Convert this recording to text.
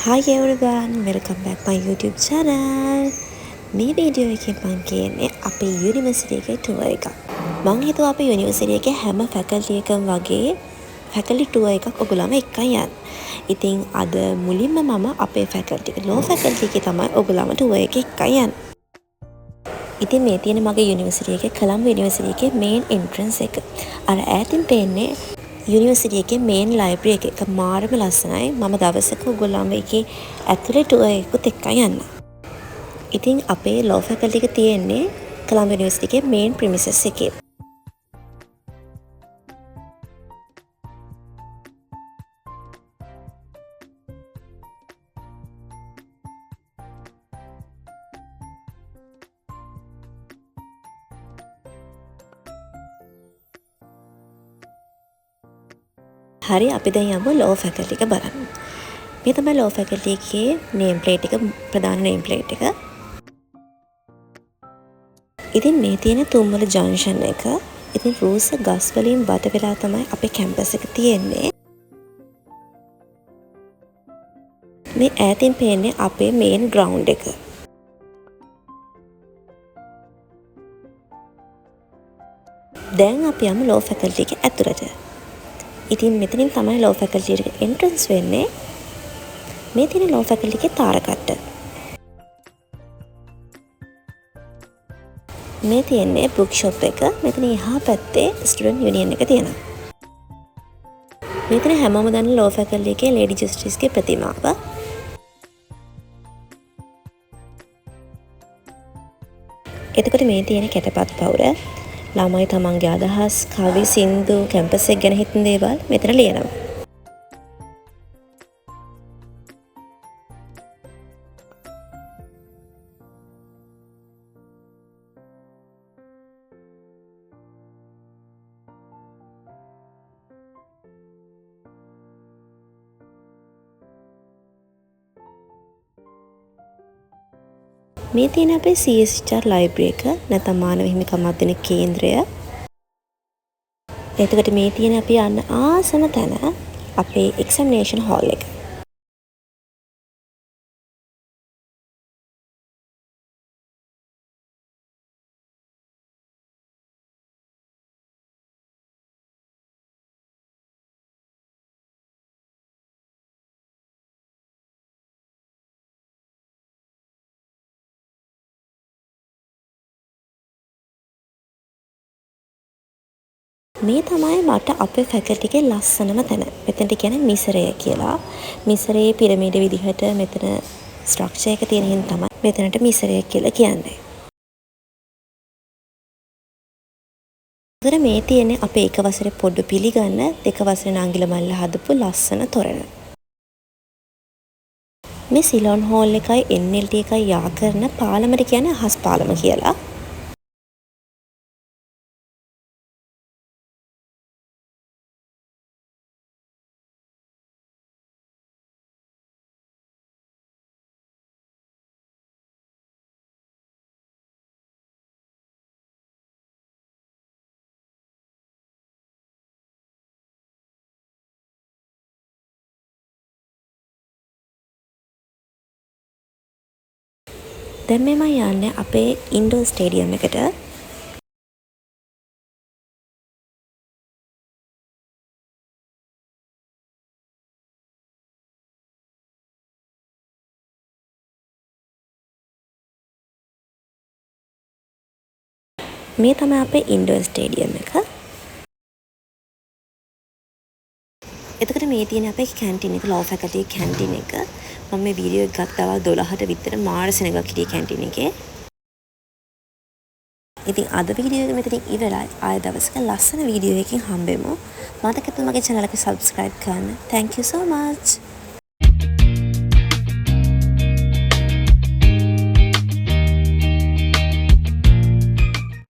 Hi everyone, welcome back my YouTube channel. මේ video එකේ මම කියන්නේ අපේ යුනිවර්සිටි එකේ ටුවර් එකක්. මම හිතුවා අපේ යුනිවර්සිටි එකේ හැම ෆැකල්ටි එකම වගේ ෆැකල්ටි ටුවර් එකක් ඔයගොල්ලෝම එක්කන් යන්න. ඉතින් අද මුලින්ම මම අපේ ෆැකල්ටි එක ලෝ ෆැකල්ටි එකේ තමයි ඔයගොල්ලෝම ටුවර් එක එක්කන් යන්න. ඉතින් මේ තියෙන මගේ යුනිවර්සිටි එකේ කොළඹ යුනිවර්සිටි එකේ මේන් එන්ට්‍රන්ස් එක. අර ඈතින් පේන්නේ යුනිවර්සිටි එකේ මේන් ලයිබ්‍රරි එක මාරම ලස්සනයි. මම දවසක ඔයගොල්ලන්ව එකේ ඇතුලේ ටුවර් එකකුත් එක්කන් යන්න. ඉතින් අපේ ලෝ ෆැකල්ටි එක තියෙන්නේ කොළඹ යුනිවර්සිටි එකේ මේන් ප්‍රිමිසස් එකේ. හරි අපි දැන් යමු ලෝ ෆැකල්ටි එක බලන්න. මේ තමයි ලෝ ෆැකල්ටි එකේ නේම් ප්ලේට් එක, ප්‍රධාන නේම් ප්ලේට් එක. ඉතින් මේ තියෙන තුම්මල ජංක්ෂන් එක. ඉතින් රූස ගස් වලින් වට වෙලා තමයි අපේ කැම්පස් එක තියෙන්නේ. මේ ඈතින් පේන්නේ අපේ මේන් ග්‍රවුන්ඩ් එක. දැන් අපි යමු ලෝ ෆැකල්ටි එක ඇතුළට. ඉතින් මෙතනින් තමයි ලෝ ෆැකල්ටි එකට එන්ට්‍රන්ස් වෙන්නේ. මේ තියෙන ලෝ ෆැකල්ටි එකේ තාරකට්ට. මේ තියෙන්නේ බුක් ෂොප් එක. මෙතන එහා පැත්තේ ස්ටුඩන්ට් යුනියන් එක තියෙනවා. මෙතන හැමෝම දන්න ලෝ ෆැකල්ටි එකේ ලේඩි ජස්ටිස්ගේ ප්‍රතිමාව. එතකොට මේ තියෙන කැටපත් පවුර ළමයි තමන්ගේ අදහස්, කවි, සින්දු, කැම්පස් එක ගැන හිතන දේවල් මෙතන ලියනවා. මේ තියෙන අපේ CSR ලයිබ්‍රරි එක නැත්නම් මානව හිමිකම් අධ්‍යයන කේන්ද්‍රය. එතකොට මේ තියෙන අපි යන්න ආසම තැන අපේ එක්සැමිනේෂන් හෝල් එක. මේ තමයි මට අපේ ෆැකල්ටි එකේ ලස්සනම තැන. මෙතනට කියන්නේ මිසරය කියලා. මිසරයේ පිරමීඩ විදිහට මෙතන ස්ට්‍රක්චර් එක තියෙන හින්දා තමයි මෙතනට මිසරය කියලා කියන්නේ. මේ තියෙන්නේ අපේ එක වසරේ පොඩ්ඩු පිළිගන්න දෙක වසරේ නංගිල මල්ල හදපු ලස්සන තොරණ. මේ සිලොන් හෝල් එකයි NLT එකයි යා කරන පාලමට කියන්නේ අහස් පාලම කියලා. දැන් මේ මම යන්නේ අපේ ඉන්ඩෝර් ස්ටේඩියම් එකට. මේ තමයි අපේ ඉන්ඩෝර් ස්ටේඩියම් එක. එතකොට මේ තියෙන අපේ කැන්ටින් එක, ලෝ ෆැකල්ටි කැන්ටින් එක. මම මේ වීඩියෝ එක ගත්ත දවල් 12ට විතර මාර සෙනගක් හිටියේ කැන්ටින් එකේ. ඉතින් අද වීඩියෝ එක මෙතනින් ඉවරයි. ආය දවසක ලස්සන වීඩියෝ එකකින් හම්බෙමු. මතක මගේ channel එක subscribe කරන්න. Thank you so much.